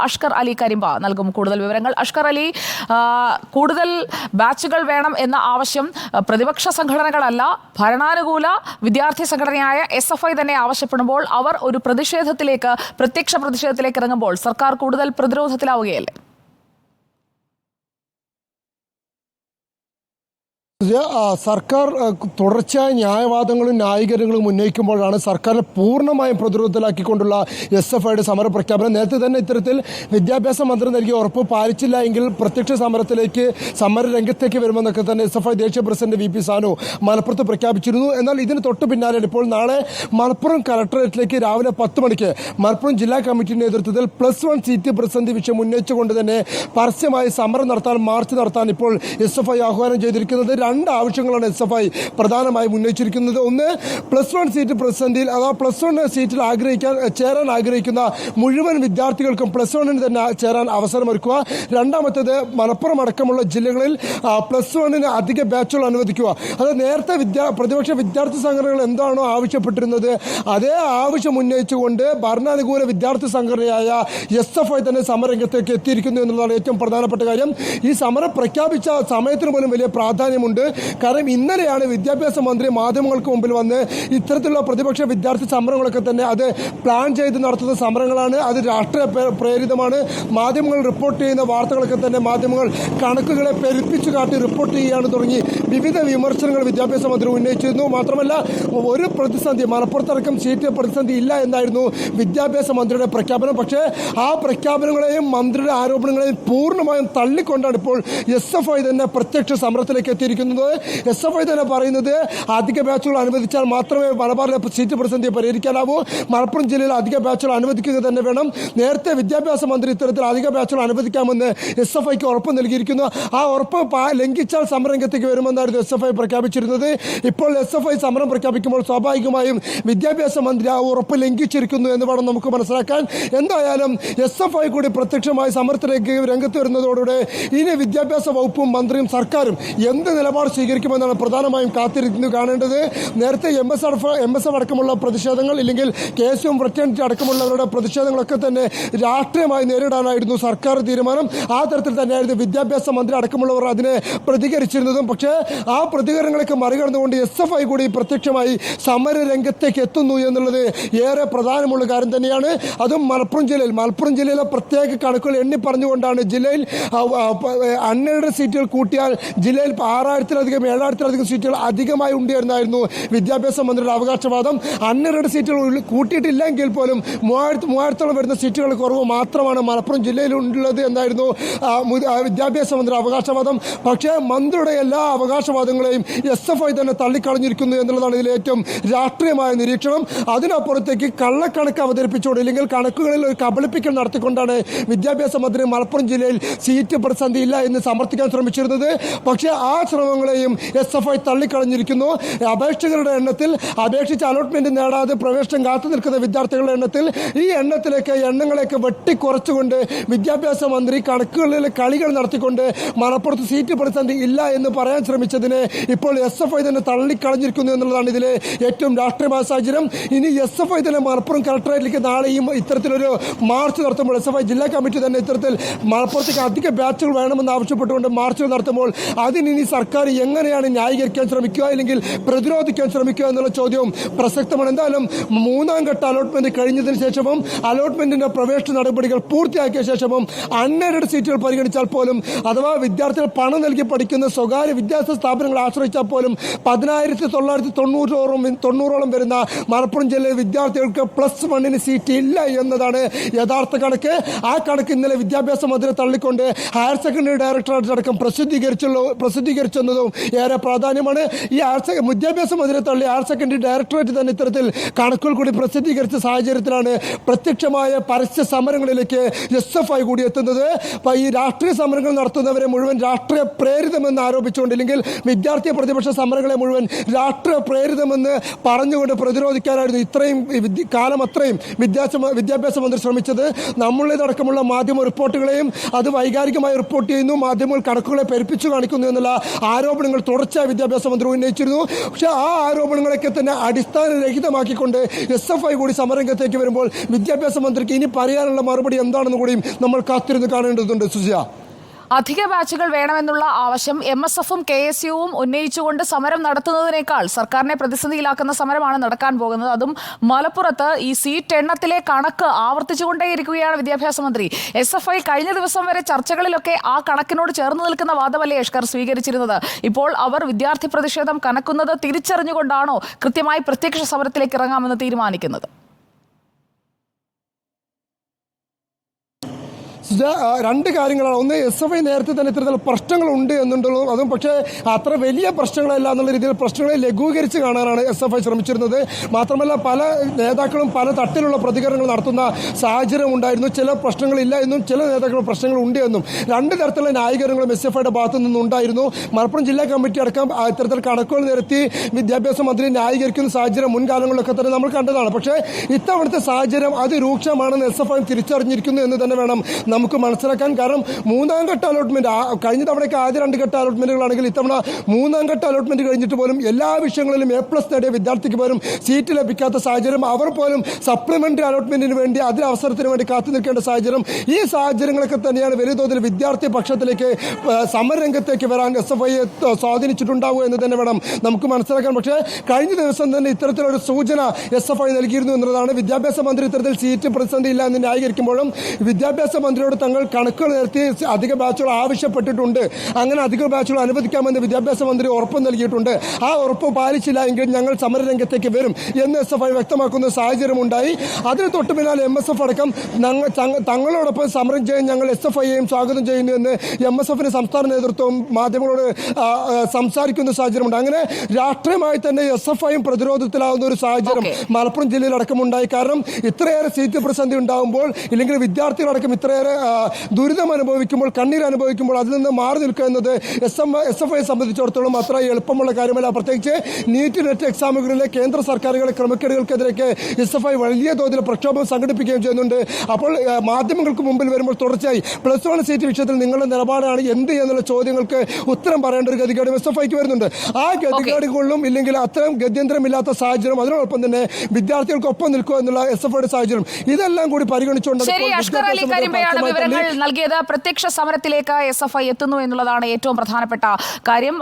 അഷ്കർ അലി കരിമ്പ നൽകും കൂടുതൽ വിവരങ്ങൾ. അഷ്കർ അലി, കൂടുതൽ ബാച്ചുകൾ വേണം എന്ന ആവശ്യം പ്രതിപക്ഷ സംഘടനകളല്ല, ഭരണാനുകൂല വിദ്യാർത്ഥി സംഘടനയായ SFI തന്നെ ആവശ്യപ്പെടുമ്പോൾ അവർ ഒരു പ്രത്യക്ഷ പ്രതിഷേധത്തിലേക്ക് ഇറങ്ങുമ്പോൾ സർക്കാർ കൂടുതൽ പ്രതിരോധത്തിലാവുകയല്ലേ? സർക്കാർ തുടർച്ചയായ ന്യായവാദങ്ങളും ന്യായീകരണങ്ങളും ഉന്നയിക്കുമ്പോഴാണ് സർക്കാരിനെ പൂർണ്ണമായും പ്രതിരോധത്തിലാക്കിക്കൊണ്ടുള്ള SFIയുടെ സമര പ്രഖ്യാപനം. നേരത്തെ തന്നെ ഇത്തരത്തിൽ വിദ്യാഭ്യാസ മന്ത്രി നൽകിയ ഉറപ്പ് പാലിച്ചില്ല എങ്കിൽ പ്രത്യക്ഷ സമരത്തിലേക്ക് സമര രംഗത്തേക്ക് വരുമെന്നൊക്കെ തന്നെ SFI ദേശീയ പ്രസിഡന്റ് VP സാനു മലപ്പുറത്ത് പ്രഖ്യാപിച്ചിരുന്നു. എന്നാൽ ഇതിന് തൊട്ട് പിന്നാലെയാണ് ഇപ്പോൾ നാളെ മലപ്പുറം കളക്ടറേറ്റിലേക്ക് രാവിലെ 10 മണിക്ക് മലപ്പുറം ജില്ലാ കമ്മിറ്റിയുടെ നേതൃത്വത്തിൽ +1 സീറ്റ് പ്രതിസന്ധി വിഷയം ഉന്നയിച്ചുകൊണ്ട് തന്നെ പരസ്യമായി സമരം നടത്താൻ, മാർച്ച് നടത്താൻ ഇപ്പോൾ SFI ആഹ്വാനം ചെയ്തിരിക്കുന്നത്. രണ്ട് ആവശ്യങ്ങളാണ് SFI പ്രധാനമായും ഉന്നയിച്ചിരിക്കുന്നത്. ഒന്ന്, +1 സീറ്റ് പ്രതിസന്ധിയിൽ, അഥവാ +1 സീറ്റിൽ ചേരാൻ ആഗ്രഹിക്കുന്ന മുഴുവൻ വിദ്യാർത്ഥികൾക്കും +1 തന്നെ ചേരാൻ അവസരമൊരുക്കുക. രണ്ടാമത്തേത്, മലപ്പുറം അടക്കമുള്ള ജില്ലകളിൽ +1 അധിക ബാച്ചുകൾ അനുവദിക്കുക. അത് നേരത്തെ പ്രതിപക്ഷ വിദ്യാർത്ഥി സംഘടനകൾ എന്താണോ ആവശ്യപ്പെട്ടിരുന്നത് അതേ ആവശ്യം ഉന്നയിച്ചുകൊണ്ട് ഭരണാനുകൂല വിദ്യാർത്ഥി സംഘടനയായ SFI തന്നെ സമരരംഗത്തേക്ക് എത്തിയിരിക്കുന്നു എന്നുള്ളതാണ് ഏറ്റവും പ്രധാനപ്പെട്ട കാര്യം. ഈ സമരം പ്രഖ്യാപിച്ച സമയത്തിന് പോലും വലിയ പ്രാധാന്യമുണ്ട്. കാരണം ഇന്നലെയാണ് വിദ്യാഭ്യാസ മന്ത്രി മാധ്യമങ്ങൾക്ക് മുമ്പിൽ വന്ന് ഇത്തരത്തിലുള്ള പ്രതിപക്ഷ വിദ്യാർത്ഥി സമരങ്ങളൊക്കെ തന്നെ അത് പ്ലാൻ ചെയ്ത് നടത്തുന്ന സമരങ്ങളാണ്, അത് രാഷ്ട്രീയ പ്രേരിതമാണ്, മാധ്യമങ്ങൾ റിപ്പോർട്ട് ചെയ്യുന്ന വാർത്തകളൊക്കെ തന്നെ മാധ്യമങ്ങൾ കണക്കുകളെ പെരുപ്പിച്ചു കാട്ടി റിപ്പോർട്ട് ചെയ്യുകയാണ് തുടങ്ങി വിവിധ വിമർശനങ്ങൾ വിദ്യാഭ്യാസ മന്ത്രി ഉന്നയിച്ചിരുന്നു. മാത്രമല്ല, ഒരു പ്രതിസന്ധി, മലപ്പുറത്തടക്കം സീറ്റ് പ്രതിസന്ധി ഇല്ല എന്നായിരുന്നു വിദ്യാഭ്യാസ മന്ത്രിയുടെ പ്രഖ്യാപനം. പക്ഷേ ആ പ്രഖ്യാപനങ്ങളെയും മന്ത്രിയുടെ ആരോപണങ്ങളെയും പൂർണ്ണമായും തള്ളിക്കൊണ്ടാണ് ഇപ്പോൾ SFI തന്നെ പ്രത്യക്ഷ സമരത്തിലേക്ക് എത്തിയിരിക്കുന്നത്. SFI തന്നെ പറയുന്നത് അധിക ബാച്ചുകൾ അനുവദിച്ചാൽ മാത്രമേ മലബാറിലെ സീറ്റ് പ്രതിസന്ധി പരിഹരിക്കാനാവൂ. മലപ്പുറം ജില്ലയിൽ അധിക ബാച്ചുകൾ അനുവദിക്കുക തന്നെ വേണം. നേരത്തെ വിദ്യാഭ്യാസ മന്ത്രി ഇത്തരത്തിൽ അധിക ബാച്ചുകൾ അനുവദിക്കാമെന്ന് SFIക്ക് ഉറപ്പ് നൽകിയിരിക്കുന്നു. ആ ഉറപ്പ് ലംഘിച്ചാൽ സമരരംഗത്തേക്ക് വരുമെന്നായിരുന്നു SFI പ്രഖ്യാപിച്ചിരുന്നത്. ഇപ്പോൾ SFI സമരം പ്രഖ്യാപിക്കുമ്പോൾ സ്വാഭാവികമായും വിദ്യാഭ്യാസ മന്ത്രി ആ ഉറപ്പ് ലംഘിച്ചിരിക്കുന്നു എന്ന് വേണം നമുക്ക് മനസ്സിലാക്കാൻ. എന്തായാലും SFI കൂടി പ്രത്യക്ഷമായി സമരത്തിലേക്ക് രംഗത്ത് വരുന്നതോടുകൂടെ ഇനി വിദ്യാഭ്യാസ വകുപ്പും മന്ത്രിയും സർക്കാരും എന്ത് നിലപാട് സ്വീകരിക്കുമെന്നാണ് പ്രധാനമായും കാത്തിരിക്കുന്നു കാണേണ്ടത്. നേരത്തെ MSF അടക്കമുള്ള പ്രതിഷേധങ്ങൾ, ഇല്ലെങ്കിൽ KSUM ഫ്രറ്റേണിറ്റി അടക്കമുള്ളവരുടെ പ്രതിഷേധങ്ങളൊക്കെ തന്നെ രാഷ്ട്രീയമായി നേരിടാനായിരുന്നു സർക്കാർ തീരുമാനം. ആ തരത്തിൽ തന്നെയായിരുന്നു വിദ്യാഭ്യാസ മന്ത്രി അടക്കമുള്ളവർ അതിനെ പ്രതികരിച്ചിരുന്നതും. പക്ഷേ ആ പ്രതികരണങ്ങളൊക്കെ മറികടന്നുകൊണ്ട് SFI കൂടി പ്രത്യക്ഷമായി സമര രംഗത്തേക്ക് എത്തുന്നു എന്നുള്ളത് ഏറെ പ്രധാനമുള്ള കാര്യം തന്നെയാണ്. അതും മലപ്പുറം ജില്ലയിലെ പ്രത്യേക കണക്കുകൾ എണ്ണി പറഞ്ഞുകൊണ്ടാണ് ജില്ലയിൽ അൺഎയ്ഡഡ് സീറ്റുകൾ കൂട്ടിയാൽ ജില്ലയിൽ 6000-ലധികം 7000-ലധികം സീറ്റുകൾ അധികമായി ഉണ്ട് എന്നായിരുന്നു വിദ്യാഭ്യാസ മന്ത്രിയുടെ അവകാശവാദം. അൺഎയ്ഡഡ് സീറ്റുകൾ കൂട്ടിയിട്ടില്ലെങ്കിൽ പോലും 3000-ഓളം വരുന്ന സീറ്റുകൾ കുറവ് മാത്രമാണ് മലപ്പുറം ജില്ലയിലുള്ളത് എന്നായിരുന്നു വിദ്യാഭ്യാസ മന്ത്രിയുടെ അവകാശവാദം. പക്ഷേ മന്ത്രിയുടെ എല്ലാ അവകാശവാദങ്ങളെയും SFI തന്നെ തള്ളിക്കളഞ്ഞിരിക്കുന്നു എന്നുള്ളതാണ് ഇതിലെ ഏറ്റവും രാഷ്ട്രീയമായ നിരീക്ഷണം. അതിനപ്പുറത്തേക്ക് കള്ളക്കണക്ക് അവതരിപ്പിച്ചുകൊണ്ട്, ഇല്ലെങ്കിൽ കണക്കുകളിൽ ഒരു കബളിപ്പിക്കൽ നടത്തിക്കൊണ്ടാണ് വിദ്യാഭ്യാസ മന്ത്രി മലപ്പുറം ജില്ലയിൽ സീറ്റ് പ്രതിസന്ധി ഇല്ല എന്ന് സമർത്ഥിക്കാൻ ശ്രമിച്ചിരുന്നത്. പക്ഷേ ആ ശ്രമങ്ങളെയും SFI തള്ളിക്കളഞ്ഞിരിക്കുന്നു. അപേക്ഷകരുടെ എണ്ണത്തിൽ, അപേക്ഷിച്ച് അലോട്ട്മെന്റ് നേടാതെ പ്രവേശനം കാത്തു നിൽക്കുന്ന വിദ്യാർത്ഥികളുടെ എണ്ണത്തിൽ ഈ എണ്ണങ്ങളെയൊക്കെ വെട്ടിക്കുറച്ചുകൊണ്ട് വിദ്യാഭ്യാസ മന്ത്രി കണക്കുകളിലെ കളികൾ നടത്തിക്കൊണ്ട് മലപ്പുറത്ത് സീറ്റ് പ്രതിസന്ധി ഇല്ല എന്ന് പറയാൻ ശ്രമിച്ചതിനെ ഇപ്പോൾ SFI തന്നെ തള്ളിക്കളഞ്ഞിരിക്കുന്നു എന്നുള്ളതാണ് ഇതിലെ ഏറ്റവും രാഷ്ട്രീയമായ സാഹചര്യം. ഇനി SFI തന്നെ മലപ്പുറം കളക്ടറേറ്റിലേക്ക് നാളെയും ഇത്തരത്തിലൊരു മാർച്ച് നടത്തുമ്പോൾ, SFI ജില്ലാ കമ്മിറ്റി തന്നെ ഇത്തരത്തിൽ മലപ്പുറത്തേക്ക് അധിക ബാച്ചുകൾ വേണമെന്ന് ആവശ്യപ്പെട്ടുകൊണ്ട് മാർച്ചുകൾ നടത്തുമ്പോൾ അതിനി സർക്കാർ എങ്ങനെയാണ് ന്യായീകരിക്കാൻ ശ്രമിക്കുക, അല്ലെങ്കിൽ പ്രതിരോധിക്കാൻ ശ്രമിക്കുക എന്നുള്ള ചോദ്യവും പ്രസക്തമാണ്. എന്തായാലും 3ാം ഘട്ട അലോട്ട്മെന്റ് കഴിഞ്ഞതിന് ശേഷവും അലോട്ട്മെന്റിന്റെ പ്രവേശന നടപടികൾ പൂർത്തിയാക്കിയ ശേഷവും അൺഎയ്ഡഡ് സീറ്റുകൾ പരിഗണിച്ചാൽ പോലും, അഥവാ വിദ്യാർത്ഥികൾ പണം നൽകി പഠിക്കുന്ന സ്വകാര്യ വിദ്യാഭ്യാസ സ്ഥാപനങ്ങൾ ആശ്രയിച്ചാൽ പോലും 10,990 വരുന്ന മലപ്പുറം ജില്ലയിലെ വിദ്യാർത്ഥികൾക്ക് +1 സീറ്റ് ഇല്ല എന്നതാണ് യഥാർത്ഥ കണക്ക്. ആ കണക്ക് ഇന്നലെ വിദ്യാഭ്യാസ മന്ത്രി തള്ളിക്കൊണ്ട് ഹയർ സെക്കൻഡറി ഡയറക്ടറേറ്റ് അടക്കം പ്രസിദ്ധീകരിച്ചെന്നതും ഏറെ പ്രാധാന്യമാണ്. ഈ വിദ്യാഭ്യാസ മന്ത്രി തള്ളി ഹയർ സെക്കൻഡറി ഡയറക്ടറേറ്റ് തന്നെ ഇത്തരത്തിൽ കണക്കുകൾ കൂടി പ്രസിദ്ധീകരിച്ച സാഹചര്യത്തിലാണ് പ്രത്യക്ഷമായ പരസ്യ സമരങ്ങളിലേക്ക് SFI കൂടി എത്തുന്നത്. ഈ രാഷ്ട്രീയ സമരങ്ങൾ നടത്തുന്നവരെ മുഴുവൻ രാഷ്ട്രീയ പ്രേരിതമെന്ന് ആരോപിച്ചുകൊണ്ട്, ഇല്ലെങ്കിൽ വിദ്യാർത്ഥി പ്രതിപക്ഷ സമരങ്ങളെ മുഴുവൻ രാഷ്ട്രീയ പ്രേരിതമെന്ന് പറഞ്ഞുകൊണ്ട് പ്രതിരോധിക്കാനായിരുന്നു ഇത്രയും കാലം അത്രയും വിദ്യാഭ്യാസ മന്ത്രി ശ്രമിച്ചത്. നമ്മളുടേതടക്കമുള്ള മാധ്യമ റിപ്പോർട്ടുകളെയും അത് വൈകാരികമായി റിപ്പോർട്ട് ചെയ്യുന്നു, മാധ്യമങ്ങൾ കണക്കുകളെ പെരുപ്പിച്ചു കാണിക്കുന്നു എന്നുള്ള ആരോപണങ്ങൾ തുടർച്ചയായി വിദ്യാഭ്യാസ മന്ത്രി ഉന്നയിച്ചിരുന്നു. പക്ഷേ ആ ആരോപണങ്ങളൊക്കെ തന്നെ അടിസ്ഥാനരഹിതമാക്കിക്കൊണ്ട് SFI കൂടി സമരരംഗത്തേക്ക് വരുമ്പോൾ വിദ്യാഭ്യാസ മന്ത്രിക്ക് ഇനി പറയാനുള്ള മറുപടി എന്താണെന്ന് കൂടിയും നമ്മൾ കാത്തിരുന്ന് കാണേണ്ടതുണ്ട്. സുജിയ, അധിക ബാച്ചുകൾ വേണമെന്നുള്ള ആവശ്യം MSFും KSUവും ഉന്നയിച്ചുകൊണ്ട് സമരം നടത്തുന്നതിനേക്കാൾ സർക്കാരിനെ പ്രതിസന്ധിയിലാക്കുന്ന സമരമാണ് നടക്കാൻ പോകുന്നത്. അതും മലപ്പുറത്ത് ഈ സീറ്റ് എണ്ണത്തിലെ കണക്ക് ആവർത്തിച്ചുകൊണ്ടേയിരിക്കുകയാണ് വിദ്യാഭ്യാസ മന്ത്രി. SFI കഴിഞ്ഞ ദിവസം വരെ ചർച്ചകളിലൊക്കെ ആ കണക്കിനോട് ചേർന്ന് നിൽക്കുന്ന വാദമല്ലേ അഷ്കർ സ്വീകരിച്ചിരുന്നത്. ഇപ്പോൾ അവർ വിദ്യാർത്ഥി പ്രതിഷേധം കനക്കുന്നത് തിരിച്ചറിഞ്ഞുകൊണ്ടാണോ കൃത്യമായി പ്രത്യക്ഷ സമരത്തിലേക്ക് ഇറങ്ങാമെന്ന് തീരുമാനിക്കുന്നത്? രണ്ട് കാര്യങ്ങളാണ്. ഒന്ന്, SFI നേരത്തെ തന്നെ ഇത്തരത്തിൽ പ്രശ്നങ്ങളുണ്ട് എന്നുണ്ടല്ലോ, അതും പക്ഷേ അത്ര വലിയ പ്രശ്നങ്ങളല്ല എന്നുള്ള രീതിയിൽ പ്രശ്നങ്ങളെ ലഘൂകരിച്ച് കാണാനാണ് SFI ശ്രമിച്ചിരുന്നത്. മാത്രമല്ല പല നേതാക്കളും പല തട്ടിലുള്ള പ്രതികരണങ്ങൾ നടത്തുന്ന സാഹചര്യം ഉണ്ടായിരുന്നു. ചില പ്രശ്നങ്ങളില്ല എന്നും ചില നേതാക്കൾ പ്രശ്നങ്ങൾ ഉണ്ട് എന്നും രണ്ട് തരത്തിലുള്ള ന്യായീകരണങ്ങളും SFIയുടെ ഭാഗത്തു നിന്നുണ്ടായിരുന്നു. മലപ്പുറം ജില്ലാ കമ്മിറ്റി അടക്കം ഇത്തരത്തിൽ കണക്കുകൾ നിരത്തി വിദ്യാഭ്യാസ മന്ത്രി ന്യായീകരിക്കുന്ന സാഹചര്യം മുൻകാലങ്ങളിലൊക്കെ തന്നെ നമ്മൾ കണ്ടതാണ്. പക്ഷേ ഇത്തവണത്തെ സാഹചര്യം അതിരൂക്ഷമാണെന്ന് SFI തിരിച്ചറിഞ്ഞിരിക്കുന്നു എന്ന് തന്നെ വേണം നമുക്ക് മനസ്സിലാക്കാൻ. കാരണം മൂന്നാം ഘട്ട അലോട്ട്മെന്റ്, കഴിഞ്ഞ തവണയ്ക്ക് ആദ്യ രണ്ട് ഘട്ട അലോട്ട്മെന്റുകളാണെങ്കിൽ ഇത്തവണ മൂന്നാം ഘട്ട അലോട്ട്മെന്റ് കഴിഞ്ഞിട്ട് പോലും എല്ലാ വിഷയങ്ങളിലും A+ നേടിയ വിദ്യാർത്ഥിക്ക് പോലും സീറ്റ് ലഭിക്കാത്ത സാഹചര്യം, അവർ പോലും സപ്ലിമെന്ററി അലോട്ട്മെന്റിന് വേണ്ടി അതിന് അവസരത്തിന് വേണ്ടി കാത്തു നിൽക്കേണ്ട സാഹചര്യം, ഈ സാഹചര്യങ്ങളൊക്കെ തന്നെയാണ് വലിയ തോതിൽ വിദ്യാർത്ഥി പക്ഷത്തിലേക്ക് സമരരംഗത്തേക്ക് വരാൻ SFI സ്വാധീനിച്ചിട്ടുണ്ടാവുക എന്ന് തന്നെ വേണം നമുക്ക് മനസ്സിലാക്കാൻ. പക്ഷേ കഴിഞ്ഞ ദിവസം തന്നെ ഇത്തരത്തിലൊരു സൂചന SFI നൽകിയിരുന്നു എന്നുള്ളതാണ്. വിദ്യാഭ്യാസ മന്ത്രി ഇത്തരത്തിൽ സീറ്റ് പ്രതിസന്ധി ഇല്ല എന്ന് ന്യായീകരിക്കുമ്പോഴും വിദ്യാഭ്യാസ മന്ത്രിയോട് തങ്ങൾ കണക്കുകൾ നിരത്തി അധിക ബാച്ചുകൾ ആവശ്യപ്പെട്ടിട്ടുണ്ട്. അങ്ങനെ അധിക ബാച്ചുകൾ അനുവദിക്കാമെന്ന് വിദ്യാഭ്യാസ മന്ത്രി ഉറപ്പ് നൽകിയിട്ടുണ്ട്. ആ ഉറപ്പ് പാലിച്ചില്ല എങ്കിൽ ഞങ്ങൾ സമരരംഗത്തേക്ക് വരും എന്ന് SFI വ്യക്തമാക്കുന്ന സാഹചര്യമുണ്ടായി. അതിന് തൊട്ട് പിന്നാലെ MSF അടക്കം തങ്ങളോടൊപ്പം സമരം ചെയ്യാൻ ഞങ്ങൾ SFIയെയും സ്വാഗതം ചെയ്യുന്നു എന്ന് MSFിന് സംസ്ഥാന നേതൃത്വം മാധ്യമങ്ങളോട് സംസാരിക്കുന്ന സാഹചര്യമുണ്ട്. അങ്ങനെ രാഷ്ട്രീയമായി തന്നെ SFIയും പ്രതിരോധത്തിലാവുന്ന ഒരു സാഹചര്യം മലപ്പുറം ജില്ലയിൽ അടക്കമുണ്ടായി. കാരണം ഇത്രയേറെ സീറ്റ് പ്രതിസന്ധി ഉണ്ടാകുമ്പോൾ, ഇല്ലെങ്കിൽ വിദ്യാർത്ഥികളടക്കം ഇത്രയേറെ ദുരിതം അനുഭവിക്കുമ്പോൾ, കണ്ണീർ അനുഭവിക്കുമ്പോൾ അതിൽ നിന്ന് മാറി നിൽക്കുക എന്നത് SFIയെ സംബന്ധിച്ചിടത്തോളം അത്ര എളുപ്പമുള്ള കാര്യമല്ല. പ്രത്യേകിച്ച് നീറ്റ് നെറ്റ് എക്സാമുകളിലെ കേന്ദ്ര സർക്കാരുകളുടെ ക്രമക്കേടുകൾക്കെതിരെയൊക്കെ SFI വലിയ തോതിൽ പ്രക്ഷോഭം സംഘടിപ്പിക്കുകയും ചെയ്യുന്നുണ്ട്. അപ്പോൾ മാധ്യമങ്ങൾക്ക് മുമ്പിൽ വരുമ്പോൾ തുടർച്ചയായി +1 സീറ്റ് വിഷയത്തിൽ നിങ്ങളുടെ നിലപാടാണ് എന്ത് എന്നുള്ള ചോദ്യങ്ങൾക്ക് ഉത്തരം പറയേണ്ട ഒരു ഗതികേട് SFIക്ക് വരുന്നുണ്ട്. ആ ഗതികേടുകളിലും ഇല്ലെങ്കിൽ അത്തരം ഗത്യന്തരമില്ലാത്ത സാഹചര്യം, അതിനോടൊപ്പം തന്നെ വിദ്യാർത്ഥികൾക്കൊപ്പം നിൽക്കുക എന്നുള്ള SFIയുടെ സാഹചര്യം, ഇതെല്ലാം കൂടി പരിഗണിച്ചുകൊണ്ട് വിവരങ്ങൾ നൽകിയത്. പ്രത്യക്ഷ സമരത്തിലേക്ക് SFI എത്തുന്നു എന്നുള്ളതാണ് ഏറ്റവും പ്രധാനപ്പെട്ട കാര്യം.